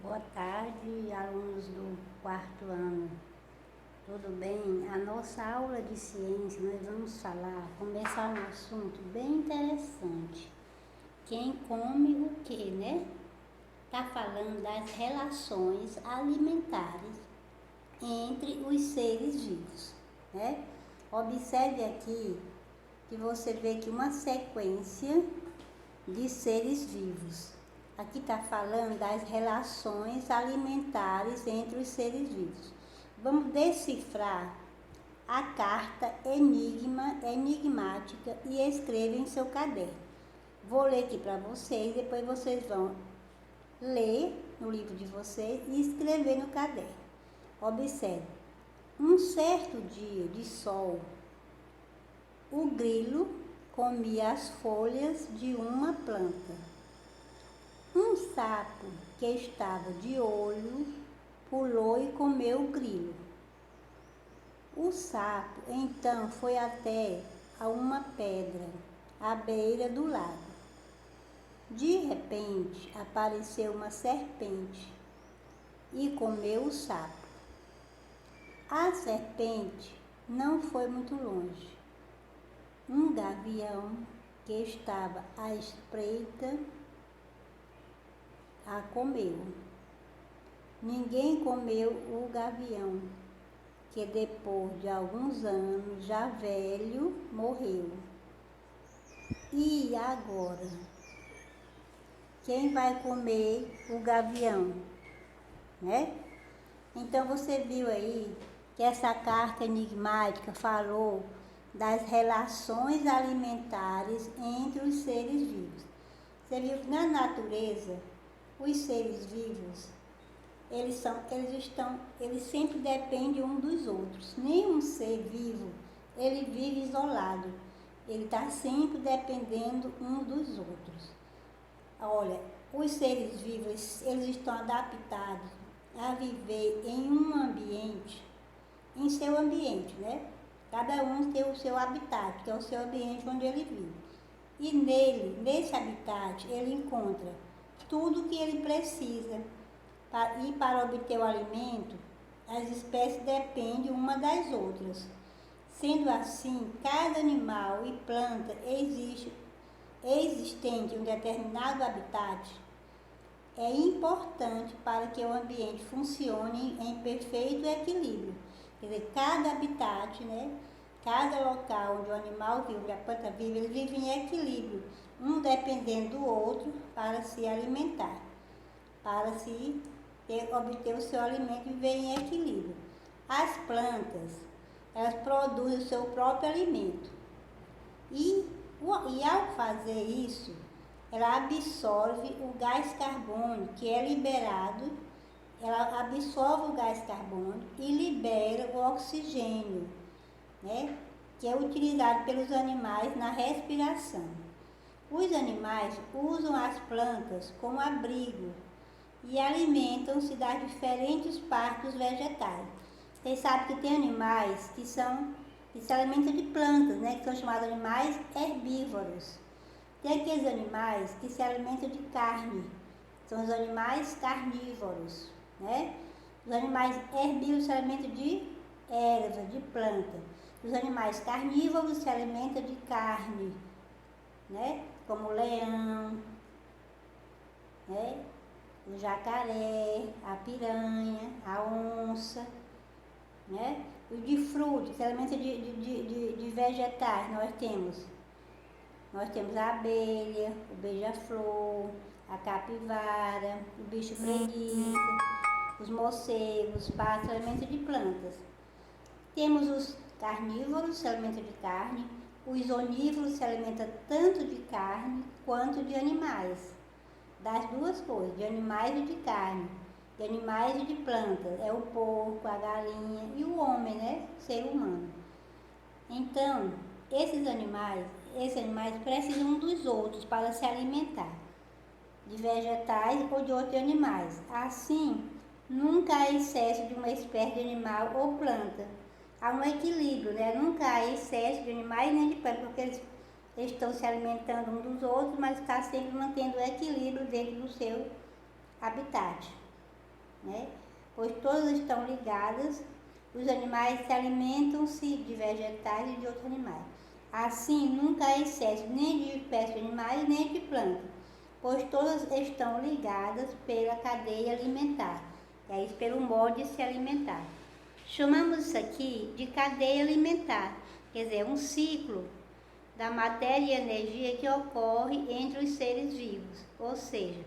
Boa tarde, alunos do quarto ano. Tudo bem? A nossa aula de ciência, nós vamos começar um assunto bem interessante. Quem come o quê, né? Tá falando das relações alimentares entre os seres vivos, né? Observe aqui que você vê que uma sequência de seres vivos. Aqui está falando das relações alimentares entre os seres vivos. Vamos decifrar a carta enigmática e escreva em seu caderno. Vou ler aqui para vocês, depois vocês vão ler no livro de vocês e escrever no caderno. Observe, um certo dia de sol, o grilo comia as folhas de uma planta. Um sapo que estava de olho pulou e comeu o grilo. O sapo então foi até a uma pedra à beira do lago. De repente apareceu uma serpente e comeu o sapo. A serpente não foi muito longe. Um gavião que estava à espreita a comeu. Ninguém comeu o gavião, que depois de alguns anos, já velho, morreu. E agora? Quem vai comer o gavião? Né? Então você viu aí que essa carta enigmática falou das relações alimentares entre os seres vivos. Você viu que na natureza os seres vivos, eles sempre dependem um dos outros. Nenhum ser vivo, ele vive isolado. Ele está sempre dependendo um dos outros. Olha, os seres vivos, eles estão adaptados a viver em um ambiente, em seu ambiente, né? Cada um tem o seu habitat, que é o seu ambiente onde ele vive. E nesse habitat, ele encontra tudo o que ele precisa. E para obter o alimento, as espécies dependem uma das outras. Sendo assim, cada animal e planta existente em um determinado habitat é importante para que o ambiente funcione em perfeito equilíbrio. Quer dizer, cada habitat, né? Cada local onde o animal vive, onde a planta vive, eles vivem em equilíbrio, um dependendo do outro para se alimentar, para obter o seu alimento e viver em equilíbrio. As plantas, elas produzem o seu próprio alimento e ao fazer isso, ela absorve o gás carbônico que é liberado, ela absorve o gás carbônico e libera o oxigênio, né, que é utilizado pelos animais na respiração. Os animais usam as plantas como abrigo e alimentam-se das diferentes partes vegetais. Vocês sabem que tem animais que se alimentam de plantas, né, que são chamados animais herbívoros. Tem aqueles animais que se alimentam de carne, são os animais carnívoros, né? Os animais herbívoros se alimentam de erva, de planta. Os animais carnívoros se alimentam de carne, né? Como o leão, né? O jacaré, a piranha, a onça, né? Os de frutos, se alimentam de vegetais. Nós temos a abelha, o beija-flor, a capivara, o bicho preguiça, os morcegos, os pássaros, se alimentam de plantas. Temos os carnívoros, se alimentam de carne. Os onívoros se alimentam tanto de carne quanto de animais. Das duas coisas, de animais e de carne. De animais e de plantas. É o porco, a galinha e o homem, né? Ser humano. Então, esses animais precisam um dos outros para se alimentar. De vegetais ou de outros animais. Assim, nunca há excesso de uma espécie de animal ou planta. Há um equilíbrio, né? Nunca há excesso de animais nem de plantas, porque eles estão se alimentando uns dos outros, mas está sempre mantendo o equilíbrio dentro do seu habitat. né? Pois todas estão ligadas, os animais se alimentam-se de vegetais e de outros animais. Assim, nunca há excesso nem de espécies de animais, nem de plantas, pois todas estão ligadas pela cadeia alimentar, é isso, pelo modo de se alimentar. Chamamos isso aqui de cadeia alimentar, quer dizer, um ciclo da matéria e energia que ocorre entre os seres vivos, ou seja,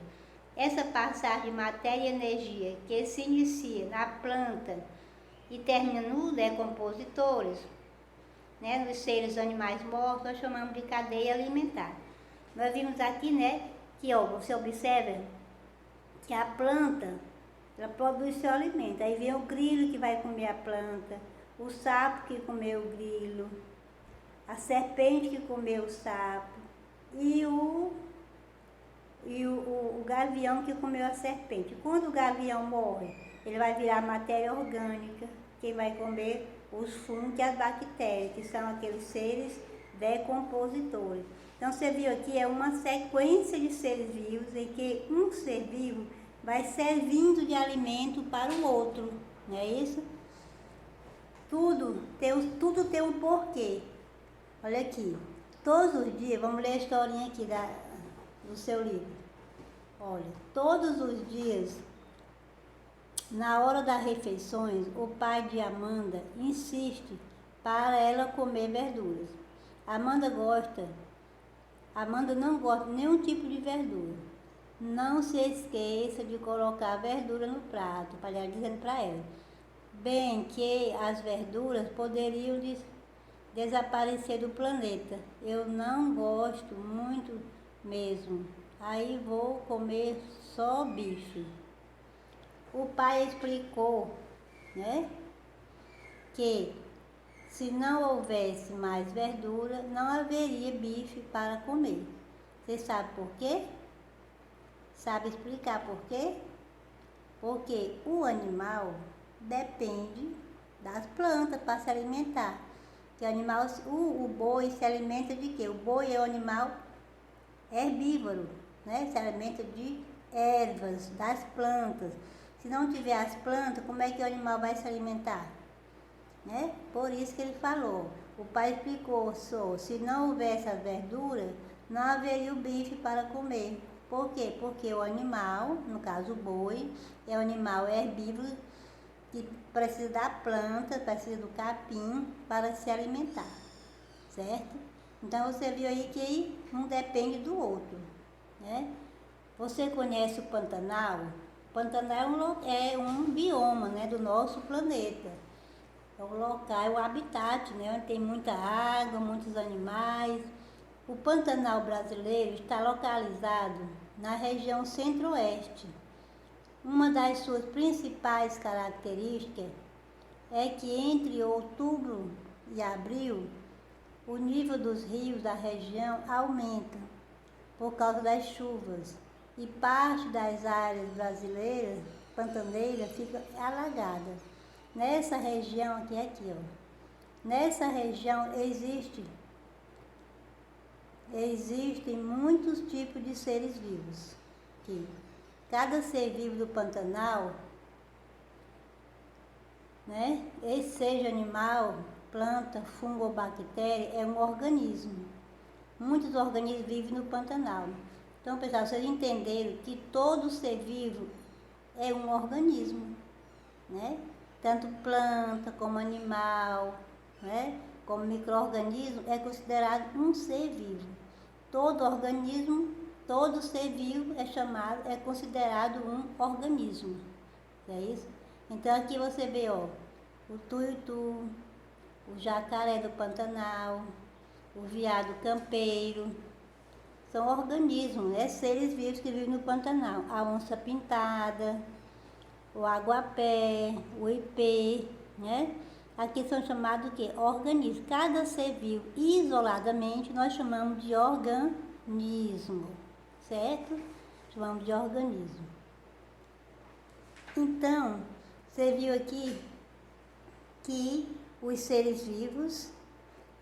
essa passagem de matéria e energia que se inicia na planta e termina nos decompositores, né, nos seres animais mortos, nós chamamos de cadeia alimentar. Nós vimos aqui, né, que ó, você observa que a planta, ela produz seu alimento. Aí vem o grilo que vai comer a planta, o sapo que comeu o grilo, a serpente que comeu o sapo e o gavião que comeu a serpente. Quando o gavião morre, ele vai virar matéria orgânica, que vai comer os fungos e as bactérias, que são aqueles seres decompositores. Então você viu aqui, é uma sequência de seres vivos em que um ser vivo vai servindo de alimento para o outro, não é isso? Tudo tem um porquê. Olha aqui, todos os dias, vamos ler a historinha aqui do seu livro. Olha, todos os dias, na hora das refeições, o pai de Amanda insiste para ela comer verduras. Amanda não gosta de nenhum tipo de verdura. Não se esqueça de colocar verdura no prato, para ela dizendo para ela. Bem que as verduras poderiam desaparecer do planeta. Eu não gosto muito mesmo. Aí vou comer só bife. O pai explicou, né, que se não houvesse mais verdura, não haveria bife para comer. Você sabe por quê? Sabe explicar por quê? Porque o animal depende das plantas para se alimentar. Que o boi se alimenta de quê? O boi é um animal herbívoro, né? Se alimenta de ervas, das plantas. Se não tiver as plantas, como é que o animal vai se alimentar? Né? Por isso que ele falou. O pai explicou, se não houvesse as verduras, não haveria o bife para comer. Por quê? Porque o animal, no caso o boi, é um animal herbívoro que precisa da planta, precisa do capim para se alimentar, certo? Então você viu aí que um depende do outro, né? Você conhece o Pantanal? O Pantanal é um bioma, né, do nosso planeta. É um local, é o habitat, né, onde tem muita água, muitos animais. O Pantanal brasileiro está localizado na região centro-oeste. Uma das suas principais características é que entre outubro e abril, o nível dos rios da região aumenta por causa das chuvas e parte das áreas brasileiras, pantaneiras, fica alagada. Nessa região aqui, ó. Nessa região existem muitos tipos de seres vivos. Aqui. Cada ser vivo do Pantanal, né, esse seja animal, planta, fungo ou bactéria, é um organismo. Muitos organismos vivem no Pantanal. Então, pessoal, vocês entenderam que todo ser vivo é um organismo, né? Tanto planta como animal, né, como micro-organismo, é considerado um ser vivo. Todo organismo, todo ser vivo é considerado um organismo. É isso? Então aqui você vê, ó, o tuiutu, o jacaré do Pantanal, o veado campeiro, são organismos, né, seres vivos que vivem no Pantanal. A onça pintada, o aguapé, o ipê, né? Aqui são chamados o quê? Organismos. Cada ser vivo isoladamente nós chamamos de organismo, certo? Chamamos de organismo. Então, você viu aqui que os seres vivos,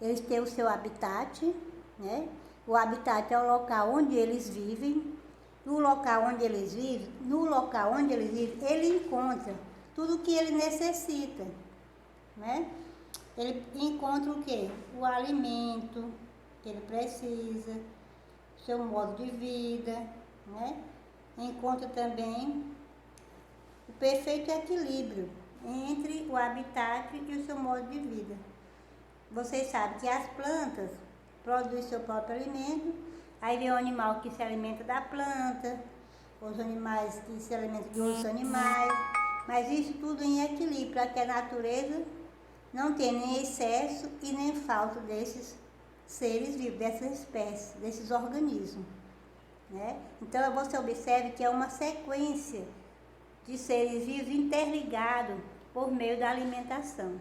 eles têm o seu habitat, né? O habitat é o local onde eles vivem. no local onde eles vivem, ele encontra tudo o que ele necessita, né? Ele encontra o quê? O alimento que ele precisa, seu modo de vida, né? Encontra também o perfeito equilíbrio entre o habitat e o seu modo de vida. Vocês sabem que as plantas produzem seu próprio alimento, aí vem o animal que se alimenta da planta, os animais que se alimentam de outros animais, mas isso tudo em equilíbrio, para que a natureza não tenha nem excesso e nem falta desses seres vivos, dessas espécies, desses organismos, né? Então você observe que é uma sequência de seres vivos interligados por meio da alimentação.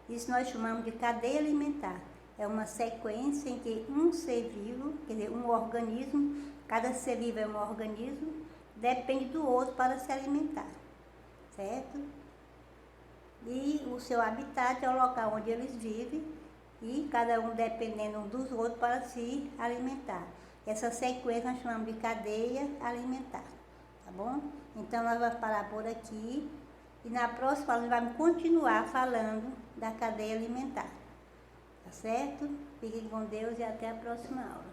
Isso nós chamamos de cadeia alimentar. É uma sequência em que um ser vivo, quer dizer, um organismo, cada ser vivo é um organismo, depende do outro para se alimentar, certo? E o seu habitat é o local onde eles vivem e cada um dependendo um dos outros para se alimentar. Essa sequência nós chamamos de cadeia alimentar, tá bom? Então nós vamos parar por aqui e na próxima aula nós vamos continuar falando da cadeia alimentar, tá certo? Fiquem com Deus e até a próxima aula.